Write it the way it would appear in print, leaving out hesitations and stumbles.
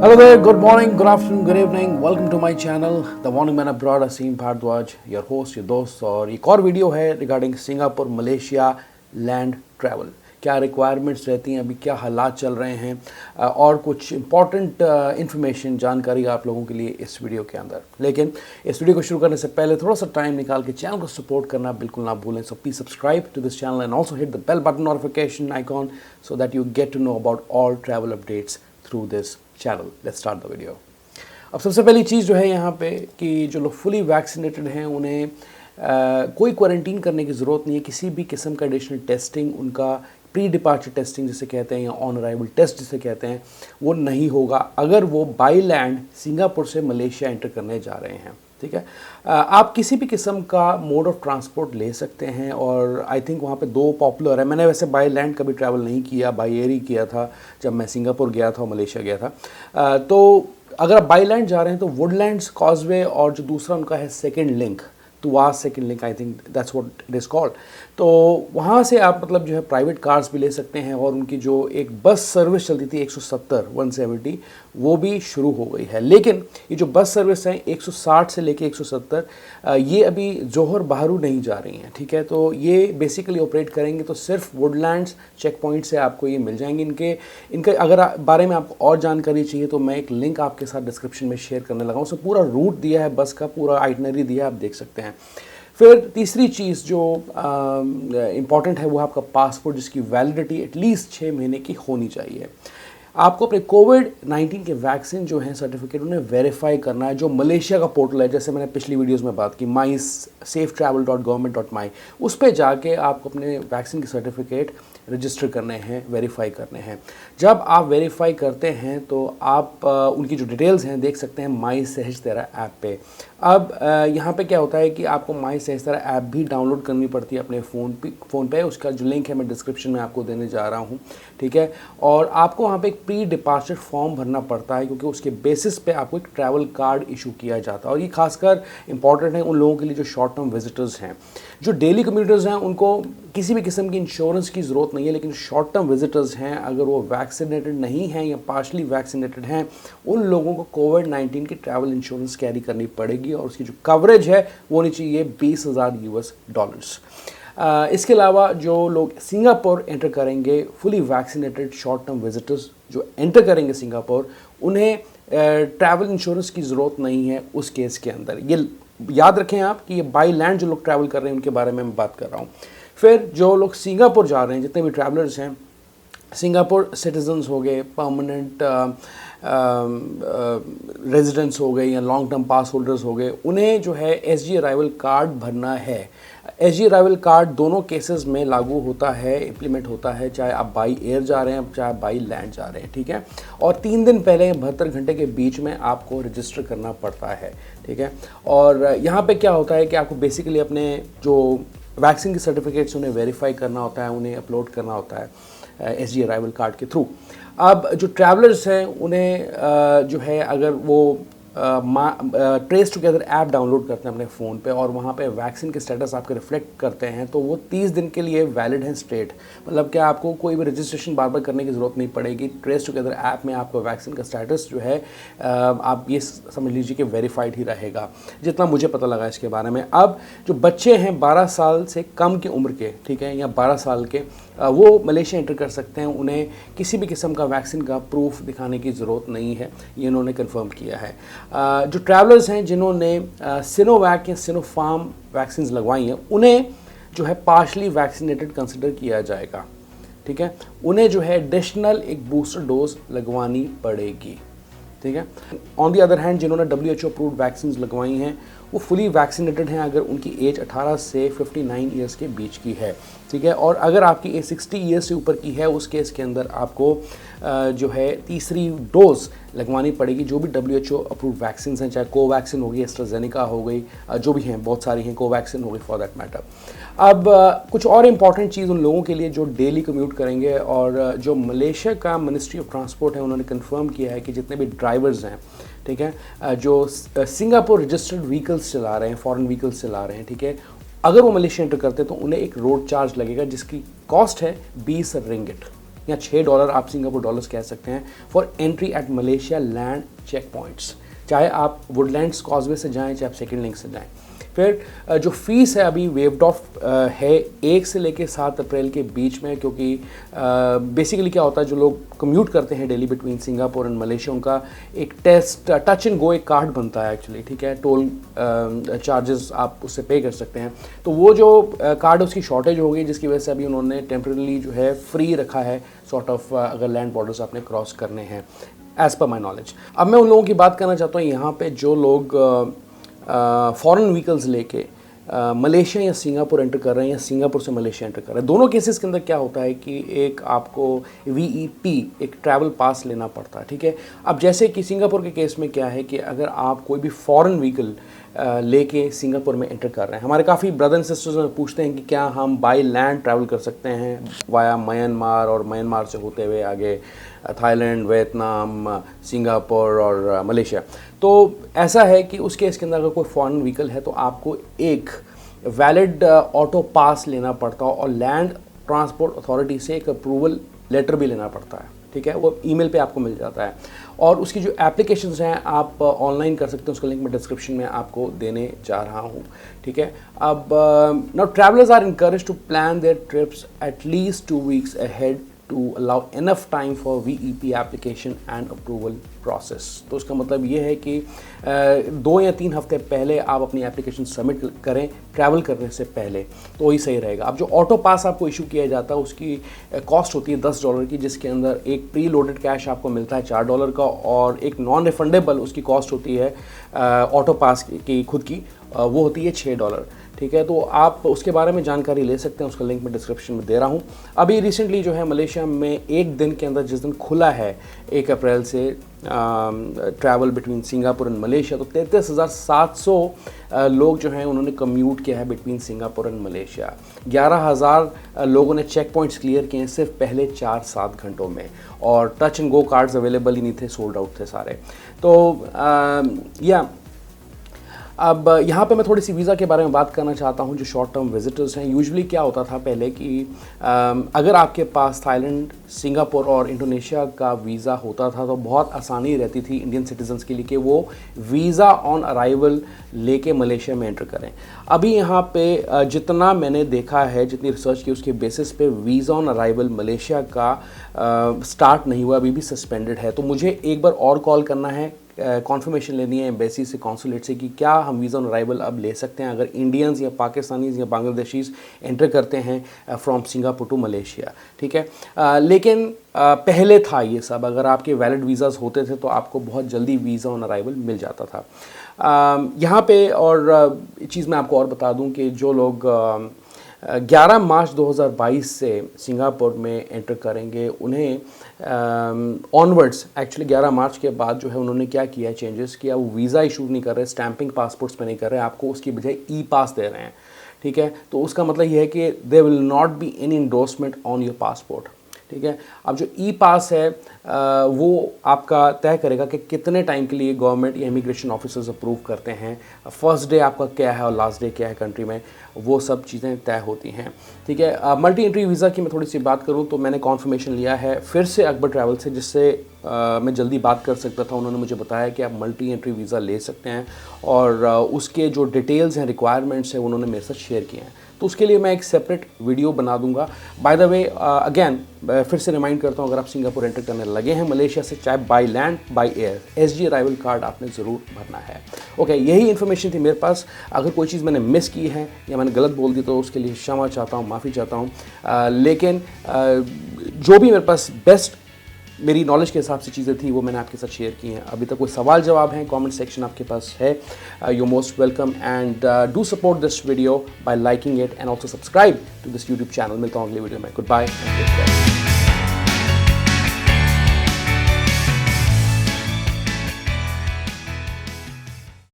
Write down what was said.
Hello there, good morning, good afternoon, good evening. Welcome to my channel, The Morning Man Abroad. Asim Bhardwaj, your host, your दोस्त। और एक और video है regarding Singapore Malaysia land travel. क्या requirements रहती हैं, अभी क्या हालात चल रहे हैं और कुछ इंपॉर्टेंट इन्फॉर्मेशन जानकारी आप लोगों के लिए इस वीडियो के अंदर। लेकिन इस वीडियो को शुरू करने से पहले थोड़ा सा टाइम निकाल के चैनल को सपोर्ट करना बिल्कुल ना भूलें। So please subscribe to this channel and also hit the bell button notification icon so that you get to know about all travel updates through this channel. Let's start the video. अब सबसे पहली चीज़ जो है यहाँ पे कि जो लोग फुली वैक्सीनेटेड हैं उन्हें कोई क्वारंटीन करने की ज़रूरत नहीं है। किसी भी किस्म का एडिशनल टेस्टिंग, उनका प्री डिपार्चर टेस्टिंग जिसे कहते हैं या ऑन अराइवल टेस्ट जिसे कहते हैं, वो नहीं होगा अगर वो बाई लैंड सिंगापुर से मलेशिया एंटर करने जा रहे हैं। ठीक है, आप किसी भी किस्म का मोड ऑफ ट्रांसपोर्ट ले सकते हैं और आई थिंक वहाँ पे दो पॉपुलर है। मैंने वैसे बाई लैंड कभी ट्रैवल नहीं किया, बाई एयर ही किया था जब मैं सिंगापुर गया था और मलेशिया गया था। तो अगर आप बाई लैंड जा रहे हैं तो वुडलैंड्स कॉजवे और जो दूसरा उनका है सेकेंड लिंक, तो वहाँ second link, I think that's what it is called. तो वहाँ से आप मतलब जो है प्राइवेट कार्स भी ले सकते हैं और उनकी जो एक बस सर्विस चलती थी 170 वो भी शुरू हो गई है। लेकिन ये जो बस सर्विस है 160 से लेके 170 ये अभी जोहर बहरू नहीं जा रही हैं। ठीक है, तो ये बेसिकली ऑपरेट करेंगे तो सिर्फ वुडलैंड्स चेक पॉइंट से आपको ये मिल जाएंगे। इनके अगर बारे में आपको और जानकारी चाहिए तो मैं एक लिंक आपके साथ डिस्क्रिप्शन में शेयर करने लगा हूँ। उसमें पूरा रूट दिया है, बस का पूरा आइटनरी दिया है, आप देख सकते हैं। फिर तीसरी चीज़ जो इम्पॉर्टेंट है वो आपका पासपोर्ट, जिसकी वैलिडिटी एटलीस्ट 6 महीने की होनी चाहिए। आपको अपने कोविड-19 के वैक्सीन जो हैं सर्टिफिकेट उन्हें वेरीफाई करना है। जो मलेशिया का पोर्टल है, जैसे मैंने पिछली वीडियोस में बात की, mysafetravel.government.my, उस पर जाके आपको अपने वैक्सीन के सर्टिफिकेट रजिस्टर करने हैं, वेरीफाई करने हैं। जब आप वेरीफाई करते हैं तो आप उनकी जो डिटेल्स हैं देख सकते हैं माई सहज तेरा ऐप पे। अब यहाँ पे क्या होता है कि आपको माई सहज तेरा ऐप भी डाउनलोड करनी पड़ती है अपने फ़ोन पे। उसका जो लिंक है मैं डिस्क्रिप्शन में आपको देने जा रहा हूँ। ठीक है, और आपको वहाँ पे एक प्री डिपार्चर फॉर्म भरना पड़ता है क्योंकि उसके बेसिस पे आपको एक ट्रैवल कार्ड इशू किया जाता है। और ये खासकर इंपॉर्टेंट है उन लोगों के लिए जो शॉर्ट टर्म विजिटर्स हैं। जो डेली कम्यूटर्स हैं उनको किसी भी किस्म की इंश्योरेंस की ज़रूरत नहीं है, लेकिन शॉर्ट टर्म विजिटर्स हैं, अगर वो वैक्सीनेटेड नहीं हैं या पार्शली वैक्सीनेटेड हैं, उन लोगों को कोविड-19 की ट्रैवल इंश्योरेंस कैरी करनी पड़ेगी और उसकी जो कवरेज है वो होनी चाहिए $20,000। इसके अलावा जो लोग सिंगापुर एंटर करेंगे, fully vaccinated short term visitors जो एंटर करेंगे सिंगापुर, उन्हें ट्रैवल इंश्योरेंस की ज़रूरत नहीं है उस केस के अंदर। ये याद रखें आप कि ये बाई लैंड जो लोग ट्रैवल कर रहे हैं उनके बारे में मैं बात कर रहा हूँ। फिर जो लोग सिंगापुर जा रहे हैं, जितने भी ट्रैवलर्स हैं, सिंगापुर सिटीजन्स हो गए, परमानेंट रेजिडेंट्स हो गए या लॉन्ग टर्म पास होल्डर्स हो गए, उन्हें जो है एसजी अराइवल कार्ड भरना है। एसजी अराइवल कार्ड दोनों केसेस में लागू होता है, इम्प्लीमेंट होता है, चाहे आप बाई एयर जा रहे हैं चाहे बाई लैंड जा रहे हैं। ठीक है, और 3 दिन पहले 72 घंटे के बीच में आपको रजिस्टर करना पड़ता है। ठीक है, और यहाँ पे क्या होता है कि आपको बेसिकली अपने जो वैक्सीन के सर्टिफिकेट्स उन्हें वेरीफाई करना होता है, उन्हें अपलोड करना होता है एसजी अराइवल कार्ड के थ्रू। अब जो ट्रैवलर्स हैं उन्हें जो है अगर वो ट्रेस टुगेदर ऐप डाउनलोड करते हैं अपने फ़ोन पे और वहाँ पे वैक्सीन के स्टेटस आपके रिफ्लेक्ट करते हैं तो वो 30 दिन के लिए वैलिड है स्ट्रेट। मतलब कि आपको कोई भी रजिस्ट्रेशन बार बार करने की ज़रूरत नहीं पड़ेगी। ट्रेस टुगेदर ऐप में आपका वैक्सीन का स्टेटस जो है आप ये समझ लीजिए कि वेरीफाइड ही रहेगा, जितना मुझे पता लगा इसके बारे में। अब जो बच्चे हैं 12 साल से कम की उम्र के, ठीक है, या 12 साल के, वो मलेशिया एंटर कर सकते हैं। उन्हें किसी भी किस्म का वैक्सीन का प्रूफ दिखाने की ज़रूरत नहीं है, ये इन्होंने कंफर्म किया है। जो ट्रैवलर्स हैं जिन्होंने सिनोवैक या सिनोफार्म वैक्सीन लगवाई हैं उन्हें जो है पार्शली वैक्सीनेटेड कंसिडर किया जाएगा। ठीक है, उन्हें जो है एडिशनल एक बूस्टर डोज लगवानी पड़ेगी। ठीक है, ऑन दी अदर हैंड जिन्होंने WHO अप्रूव्ड वैक्सीन लगवाई हैं वो फुली वैक्सीनेटेड हैं अगर उनकी एज 18 से 59 ईयर्स के बीच की है। ठीक है, और अगर आपकी एज 60 ईयर्स से ऊपर की है उस केस के अंदर आपको जो है तीसरी डोज लगवानी पड़ेगी। जो भी WHO अप्रूव्ड वैक्सीन हैं, चाहे कोवैक्सीन हो गई, एस्ट्राजेनेका हो गई, जो भी हैं, बहुत सारी हैं, कोवैक्सीन हो गई फॉर दैट मैटर। अब कुछ और इम्पॉर्टेंट चीज़ उन लोगों के लिए जो डेली कम्यूट करेंगे और जो मलेशिया का मिनिस्ट्री ऑफ ट्रांसपोर्ट है उन्होंने कंफर्म किया है कि जितने भी ड्राइवर्स हैं, ठीक है, जो सिंगापुर रजिस्टर्ड व्हीकल्स चला रहे हैं, फॉरेन व्हीकल्स चला रहे हैं, ठीक है, अगर वो मलेशिया एंटर करते हैं तो उन्हें एक रोड चार्ज लगेगा जिसकी कॉस्ट है 20 रिंगिट। या $6 आप सिंगापुर डॉलर्स कह सकते हैं for entry at Malaysia land check points, चाहे आप वुडलैंड्स कॉजवे से जाएं चाहे आप सेकेंड लिंक से जाएं। फिर जो फीस है अभी वेव्ड ऑफ है 1 से लेकर 7 अप्रैल के बीच में, क्योंकि बेसिकली क्या होता है, जो लोग कम्यूट करते हैं daily between Singapore and Malaysia, उनका एक टेस्ट टच एंड गो एक कार्ड बनता है एक्चुअली, ठीक है, टोल चार्जेस आप उससे पे कर सकते हैं। तो वो जो कार्ड उसकी शॉर्टेज हो गई, जिसकी वजह से अभी उन्होंने टेम्परेली जो है फ्री रखा है सॉर्ट ऑफ, अगर लैंड बॉर्डर्स आपने क्रॉस करने हैं एज़ पर माई नॉलेज। अब मैं उन लोगों की बात करना चाहता हूँ यहाँ पे जो लोग फॉरेन व्हीकल्स लेके मलेशिया या सिंगापुर एंटर कर रहे हैं या सिंगापुर से मलेशिया एंटर कर रहे हैं। दोनों केसेस के अंदर क्या होता है कि एक आपको VEP एक ट्रैवल पास लेना पड़ता है, ठीक है। अब जैसे कि सिंगापुर के केस में क्या है कि अगर आप कोई भी फॉरेन व्हीकल लेके सिंगापुर में एंटर कर रहे हैं, हमारे काफ़ी ब्रदर एंड सिस्टर्स में पूछते हैं कि क्या हम बाय लैंड ट्रैवल कर सकते हैं वाया म्यांमार और म्यांमार से होते हुए आगे थाईलैंड, वियतनाम, सिंगापुर और मलेशिया। तो ऐसा है कि उस केस के अंदर अगर कोई फॉरेन व्हीकल है तो आपको एक वैलिड ऑटो पास लेना पड़ता है और लैंड ट्रांसपोर्ट अथॉरिटी से एक अप्रूवल लेटर भी लेना पड़ता है, ठीक है। वो ईमेल पे आपको मिल जाता है और उसकी जो एप्लीकेशंस हैं आप ऑनलाइन कर सकते हैं, उसका लिंक मैं डिस्क्रिप्शन में आपको देने जा रहा हूँ, ठीक है। अब now travellers are encouraged to plan their trips at least 2 weeks ahead to allow enough time for VEP application and approval process। तो उसका मतलब ये है कि 2 या 3 हफ्ते पहले आप अपनी एप्लीकेशन सबमिट करें ट्रैवल करने से पहले, तो वही सही रहेगा। अब जो ऑटो पास आपको इशू किया जाता है उसकी कॉस्ट होती है $10 की, जिसके अंदर एक प्री लोडेड कैश आपको मिलता है $4 का और एक नॉन रिफंडेबल उसकी कॉस्ट होती है ऑटो पास की खुद की, वो होती है $6, ठीक है। तो आप उसके बारे में जानकारी ले सकते हैं, उसका लिंक मैं डिस्क्रिप्शन में दे रहा हूँ। अभी रिसेंटली जो है मलेशिया में एक दिन के अंदर जिस दिन खुला है 1 अप्रैल से travel between Singapore and Malaysia, तो 33,700 लोग जो हैं उन्होंने कम्यूट किया है बिटवीन सिंगापुर एंड मलेशिया। 11,000 लोगों ने चेक पॉइंट्स क्लियर किए हैं सिर्फ पहले 4-7 घंटों में, और touch and go cards available ही नहीं थे, सोल्ड आउट थे सारे। तो अब यहाँ पे मैं थोड़ी सी वीज़ा के बारे में बात करना चाहता हूँ। जो शॉर्ट टर्म विजिटर्स हैं, यूजुअली क्या होता था पहले कि अगर आपके पास थाईलैंड, सिंगापुर और इंडोनेशिया का वीज़ा होता था तो बहुत आसानी रहती थी इंडियन सिटीजन्स के लिए कि वो वीज़ा ऑन अराइवल लेके मलेशिया में एंटर करें। अभी यहाँ पे जितना मैंने देखा है, जितनी रिसर्च की, उसके बेसिस पे वीज़ा ऑन अराइवल मलेशिया का स्टार्ट नहीं हुआ, अभी भी सस्पेंडेड है। तो मुझे एक बार और कॉल करना है, कॉन्फर्मेशन लेनी है एम्बेसी से, कॉन्सुलेट से, कि क्या हम वीज़ा ऑन अराइवल अब ले सकते हैं अगर इंडियंस या पाकिस्तानीज़ या बांग्लादेशीज़ एंटर करते हैं फ्रॉम सिंगापुर टू मलेशिया, ठीक है। लेकिन पहले था ये सब, अगर आपके वैलिड वीज़ाज़ होते थे तो आपको बहुत जल्दी वीज़ा ऑन अराइवल मिल जाता था। यहाँ पे और चीज़ मैं आपको और बता दूँ कि जो लोग 11 मार्च 2022 से सिंगापुर में एंटर करेंगे, उन्हें ऑनवर्ड्स एक्चुअली 11 मार्च के बाद जो है उन्होंने क्या किया, चेंजेस किया। वो वीज़ा इशू नहीं कर रहे, स्टैंपिंग पासपोर्ट्स पे नहीं कर रहे, आपको उसकी बजाय ई-पास दे रहे हैं, ठीक है। तो उसका मतलब ये है कि there will not be any endorsement on your passport, ठीक है। अब जो ई-पास है वो आपका तय करेगा कि कितने टाइम के लिए गवर्नमेंट या इमिग्रेशन ऑफिसर्स अप्रूव करते हैं, फर्स्ट डे आपका क्या है और लास्ट डे क्या है कंट्री में, वो सब चीज़ें तय होती हैं, ठीक है। मल्टी एंट्री वीज़ा की मैं थोड़ी सी बात करूं तो मैंने कॉन्फर्मेशन लिया है फिर से अकबर ट्रैवल से, जिससे मैं जल्दी बात कर सकता था। उन्होंने मुझे बताया कि आप मल्टी एंट्री वीज़ा ले सकते हैं और उसके जो डिटेल्स हैं, रिक्वायरमेंट्स हैं, उन्होंने मेरे साथ शेयर किए हैं। तो उसके लिए मैं एक सेपरेट वीडियो बना दूंगा। बाय द वे अगेन फिर से रिमाइंड करता हूँ, अगर आप सिंगापुर एंटर करने लगे हैं मलेशिया से, चाहे by land by air, SG arrival card आपने ज़रूर भरना है। ओके, यही इन्फॉर्मेशन थी मेरे पास। अगर कोई चीज़ मैंने मिस की है या मैंने गलत बोल दी तो उसके लिए क्षमा चाहता हूँ, माफ़ी चाहता हूँ। लेकिन जो भी मेरे पास बेस्ट मेरी नॉलेज के हिसाब से चीज़ें थी वो मैंने आपके साथ शेयर की हैं। अभी तक कोई सवाल जवाब हैं, कमेंट सेक्शन आपके पास है, you most welcome, and do support this video by liking it and also subscribe to this YouTube channel. मिलता हूँ अगले वीडियो में। Good bye.